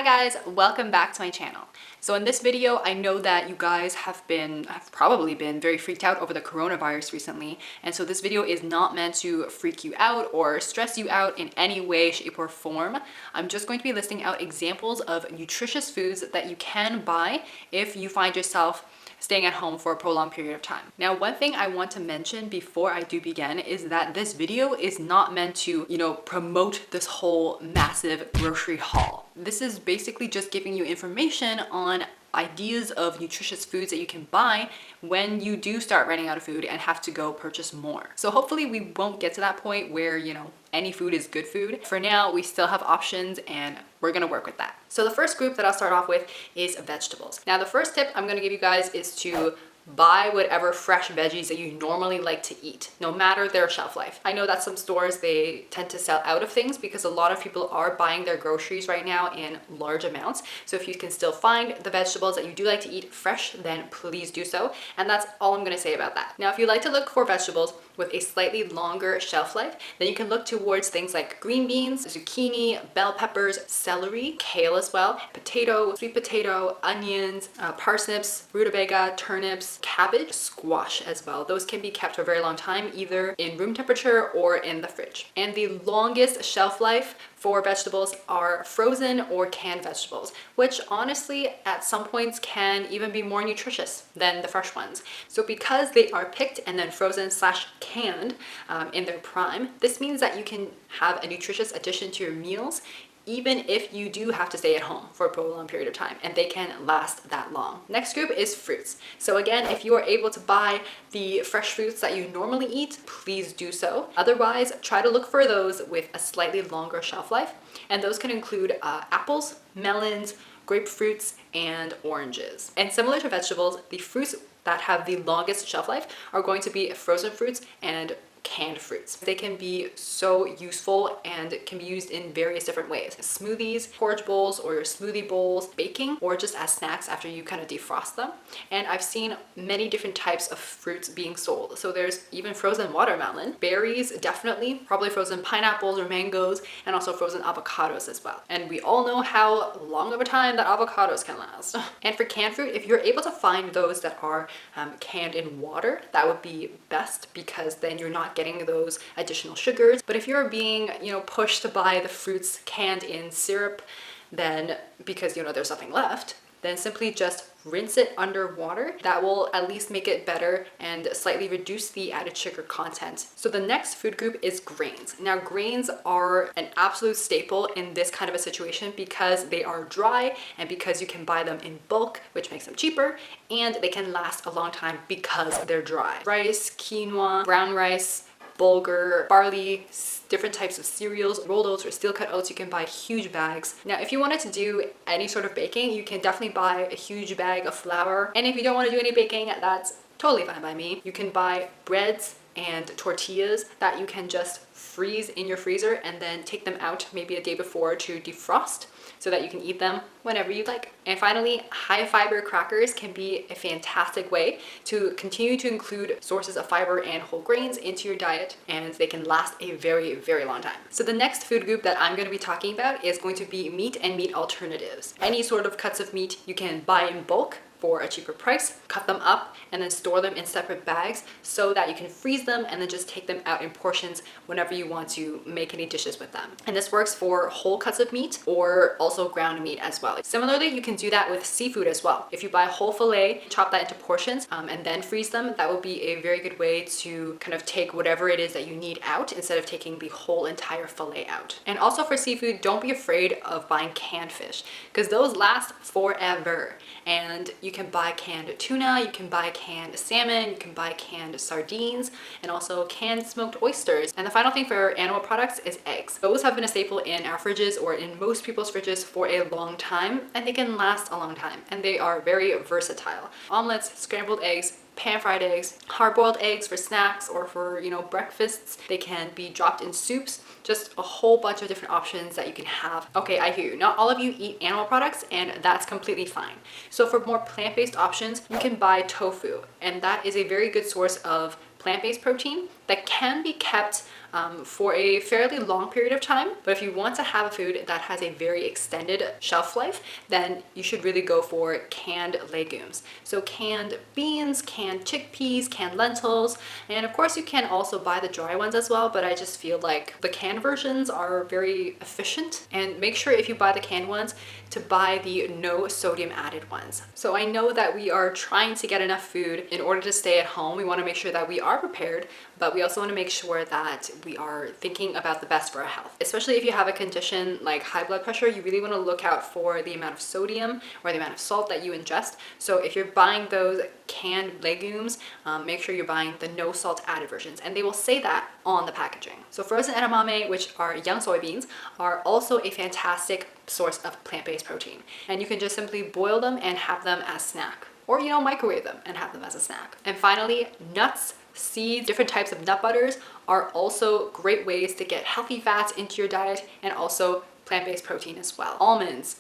Hi guys, welcome back to my channel. So in this video, I know that you guys have probably been very freaked out over the coronavirus recently. And so this video is not meant to freak you out or stress you out in any way, shape, or form. I'm just going to be listing out examples of nutritious foods that you can buy if you find yourself staying at home for a prolonged period of time. Now, one thing I want to mention before I do begin is that this video is not meant to, promote this whole massive grocery haul. This is basically just giving you information on ideas of nutritious foods that you can buy when you do start running out of food and have to go purchase more. So hopefully we won't get to that point where, any food is good food. For now, we still have options and we're gonna work with that. So the first group that I'll start off with is vegetables. Now, the first tip I'm gonna give you guys is to buy whatever fresh veggies that you normally like to eat, no matter their shelf life. I know that some stores, they tend to sell out of things because a lot of people are buying their groceries right now in large amounts. So if you can still find the vegetables that you do like to eat fresh, then please do so. And that's all I'm gonna say about that. Now, if you like to look for vegetables with a slightly longer shelf life, then you can look towards things like green beans, zucchini, bell peppers, celery, kale as well, potato, sweet potato, onions, parsnips, rutabaga, turnips, cabbage, squash as well. Those can be kept for a very long time, either in room temperature or in the fridge. And the longest shelf life for vegetables are frozen or canned vegetables, which honestly at some points can even be more nutritious than the fresh ones. So because they are picked and then frozen / canned in their prime, this means that you can have a nutritious addition to your meals even if you do have to stay at home for a prolonged period of time, and they can last that long. Next group is fruits. So again, if you are able to buy the fresh fruits that you normally eat, please do so. Otherwise, try to look for those with a slightly longer shelf life, and those can include apples, melons, grapefruits, and oranges. And similar to vegetables, the fruits that have the longest shelf life are going to be frozen fruits and canned fruits. They can be so useful and can be used in various different ways. Smoothies, porridge bowls, or your smoothie bowls, baking, or just as snacks after you kind of defrost them. And I've seen many different types of fruits being sold. So there's even frozen watermelon, berries, definitely, probably frozen pineapples or mangoes, and also frozen avocados as well. And we all know how long of a time that avocados can last. And for canned fruit, if you're able to find those that are canned in water, that would be best because then you're not getting those additional sugars. But if you're being, pushed to buy the fruits canned in syrup, then because, there's nothing left, then simply just rinse it under water. That will at least make it better and slightly reduce the added sugar content. So the next food group is grains. Now, grains are an absolute staple in this kind of a situation because they are dry and because you can buy them in bulk, which makes them cheaper, and they can last a long time because they're dry. Rice, quinoa, brown rice, bulgur, barley, different types of cereals, rolled oats or steel cut oats, you can buy huge bags. Now, if you wanted to do any sort of baking, you can definitely buy a huge bag of flour. And if you don't want to do any baking, that's totally fine by me. You can buy breads and tortillas that you can just freeze in your freezer and then take them out maybe a day before to defrost so that you can eat them whenever you like. And finally, high fiber crackers can be a fantastic way to continue to include sources of fiber and whole grains into your diet, and they can last a very, very long time. So the next food group that I'm going to be talking about is going to be meat and meat alternatives. Any sort of cuts of meat you can buy in bulk for a cheaper price, cut them up, and then store them in separate bags so that you can freeze them and then just take them out in portions whenever you want to make any dishes with them. And this works for whole cuts of meat or also ground meat as well. Similarly, you can do that with seafood as well. If you buy a whole fillet, chop that into portions, and then freeze them, that will be a very good way to kind of take whatever it is that you need out instead of taking the whole entire fillet out. And also for seafood, don't be afraid of buying canned fish because those last forever. And you can buy canned tuna, you can buy canned salmon, you can buy canned sardines, and also canned smoked oysters. And the final thing for animal products is eggs. Those have been a staple in our fridges or in most people's fridges for a long time, and they can last a long time. And they are very versatile. Omelets, scrambled eggs, pan-fried eggs, hard-boiled eggs for snacks or for, breakfasts. They can be dropped in soups, just a whole bunch of different options that you can have. Okay, I hear you. Not all of you eat animal products, and that's completely fine. So for more plant-based options, you can buy tofu, and that is a very good source of plant-based protein that can be kept for a fairly long period of time. But if you want to have a food that has a very extended shelf life, then you should really go for canned legumes. So canned beans, canned chickpeas, canned lentils, and of course you can also buy the dry ones as well, but I just feel like the canned versions are very efficient. And make sure if you buy the canned ones to buy the no sodium added ones. So I know that we are trying to get enough food in order to stay at home. We want to make sure that we are prepared, but we also want to make sure that we are thinking about the best for our health. Especially if you have a condition like high blood pressure, you really want to look out for the amount of sodium or the amount of salt that you ingest. So if you're buying those canned legumes, make sure you're buying the no salt added versions, and they will say that on the packaging. So frozen edamame, which are young soybeans, are also a fantastic source of plant-based protein. And you can just simply boil them and have them as snack, or microwave them and have them as a snack. And finally, nuts, seeds, different types of nut butters are also great ways to get healthy fats into your diet and also plant-based protein as well. Almonds,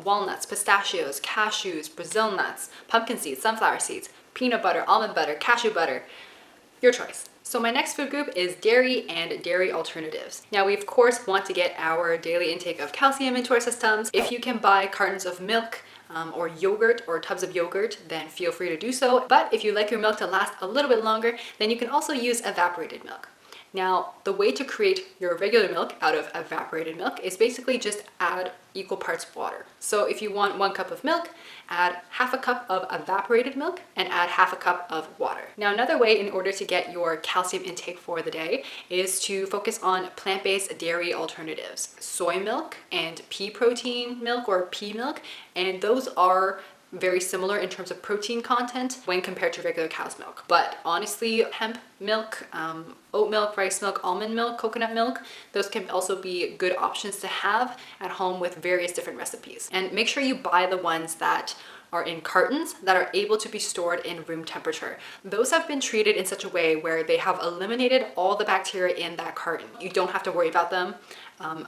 walnuts, pistachios, cashews, Brazil nuts, pumpkin seeds, sunflower seeds, peanut butter, almond butter, cashew butter, your choice. So my next food group is dairy and dairy alternatives. Now we of course want to get our daily intake of calcium into our systems. If you can buy cartons of milk, or yogurt or tubs of yogurt, then feel free to do so. But if you like your milk to last a little bit longer, then you can also use evaporated milk. Now, the way to create your regular milk out of evaporated milk is basically just add equal parts water. So if you want 1 cup of milk, add half a cup of evaporated milk and add half a cup of water. Now, another way in order to get your calcium intake for the day is to focus on plant-based dairy alternatives. Soy milk and pea protein milk or pea milk, and those are very similar in terms of protein content when compared to regular cow's milk. But honestly, hemp milk, oat milk, rice milk, almond milk, coconut milk, those can also be good options to have at home with various different recipes. And make sure you buy the ones that are in cartons that are able to be stored in room temperature. Those have been treated in such a way where they have eliminated all the bacteria in that carton. You don't have to worry about them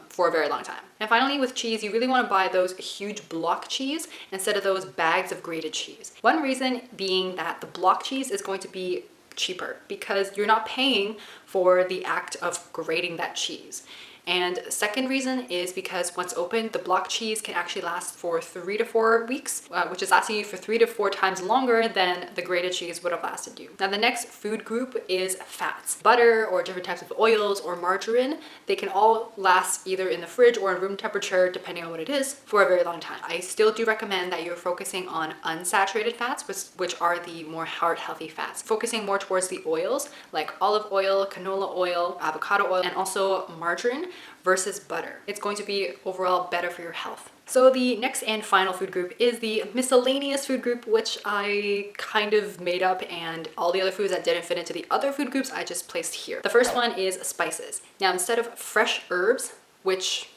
for a very long time. And finally, with cheese, you really want to buy those huge block cheese instead of those bags of grated cheese. One reason being that the block cheese is going to be cheaper because you're not paying for the act of grating that cheese. And second reason is because once opened, the block cheese can actually last for 3 to 4 weeks, which is lasting you for 3 to 4 times longer than the grated cheese would have lasted you. Now, the next food group is fats. Butter or different types of oils or margarine, they can all last either in the fridge or in room temperature, depending on what it is, for a very long time. I still do recommend that you're focusing on unsaturated fats, which are the more heart-healthy fats. Focusing more towards the oils like olive oil, canola oil, avocado oil, and also margarine versus butter. It's going to be overall better for your health. So the next and final food group is the miscellaneous food group, which I kind of made up, and all the other foods that didn't fit into the other food groups I just placed here. The first one is spices. Now, instead of fresh herbs, which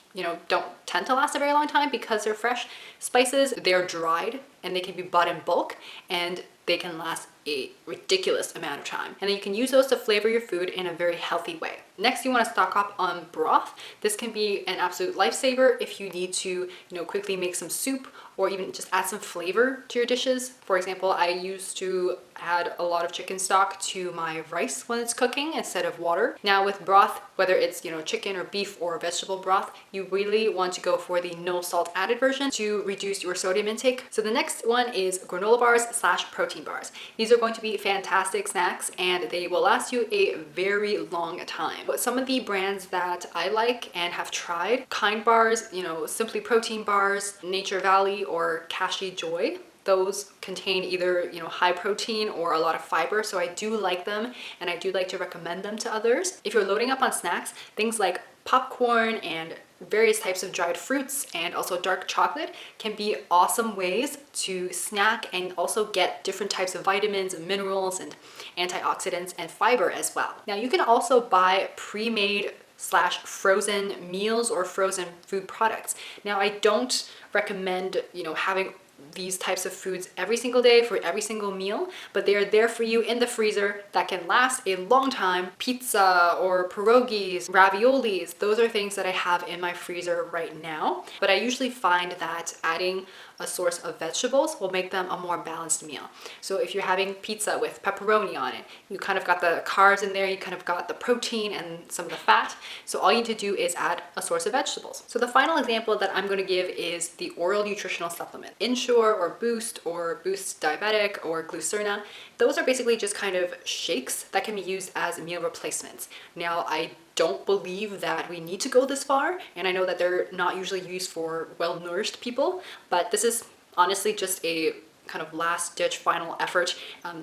don't tend to last a very long time because they're fresh, spices, they're dried and they can be bought in bulk and they can last a ridiculous amount of time. And then you can use those to flavor your food in a very healthy way. Next, you want to stock up on broth. This can be an absolute lifesaver if you need to, quickly make some soup or even just add some flavor to your dishes. For example, I used to add a lot of chicken stock to my rice when it's cooking instead of water. Now with broth, whether it's, chicken or beef or vegetable broth, you really want to go for the no salt added version to reduce your sodium intake. So the next one is granola bars / protein bars. These are going to be fantastic snacks and they will last you a very long time. But some of the brands that I like and have tried, Kind bars, Simply Protein bars, Nature Valley, or Kashi Joy, those contain either high protein or a lot of fiber, so I do like them and I do like to recommend them to others. If you're loading up on snacks, things like popcorn and various types of dried fruits and also dark chocolate can be awesome ways to snack and also get different types of vitamins and minerals and antioxidants and fiber as well. Now you can also buy pre-made / frozen meals or frozen food products. Now I don't recommend having these types of foods every single day for every single meal, but they are there for you in the freezer that can last a long time. Pizza or pierogies, raviolis, those are things that I have in my freezer right now. But I usually find that adding a source of vegetables will make them a more balanced meal. So if you're having pizza with pepperoni on it, you kind of got the carbs in there, you kind of got the protein and some of the fat. So all you need to do is add a source of vegetables. So the final example that I'm going to give is the oral nutritional supplement. Ensure or Boost Diabetic or Glucerna. Those are basically just kind of shakes that can be used as meal replacements. Now, I don't believe that we need to go this far, and I know that they're not usually used for well-nourished people, but this is honestly just a kind of last-ditch final effort,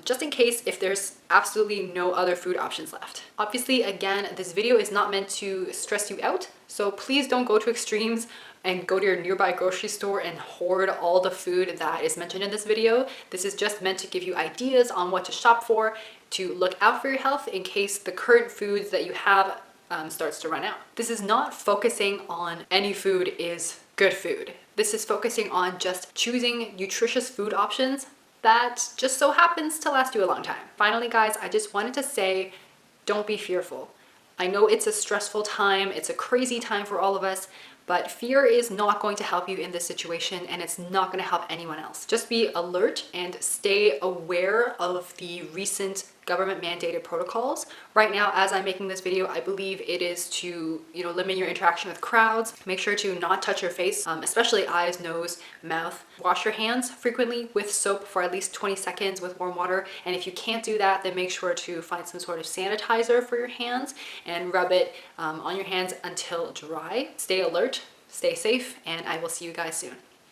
just in case if there's absolutely no other food options left. Obviously, again, this video is not meant to stress you out, so please don't go to extremes and go to your nearby grocery store and hoard all the food that is mentioned in this video. This is just meant to give you ideas on what to shop for, to look out for your health in case the current foods that you have starts to run out. This is not focusing on any food is good food. This is focusing on just choosing nutritious food options that just so happens to last you a long time. Finally, guys, I just wanted to say, don't be fearful. I know it's a stressful time, it's a crazy time for all of us, but fear is not going to help you in this situation, and it's not going to help anyone else. Just be alert and stay aware of the recent government mandated protocols. Right now, as I'm making this video, I believe it is to, limit your interaction with crowds. Make sure to not touch your face, especially eyes, nose, mouth. Wash your hands frequently with soap for at least 20 seconds with warm water. And if you can't do that, then make sure to find some sort of sanitizer for your hands and rub it on your hands until dry. Stay alert, stay safe, and I will see you guys soon.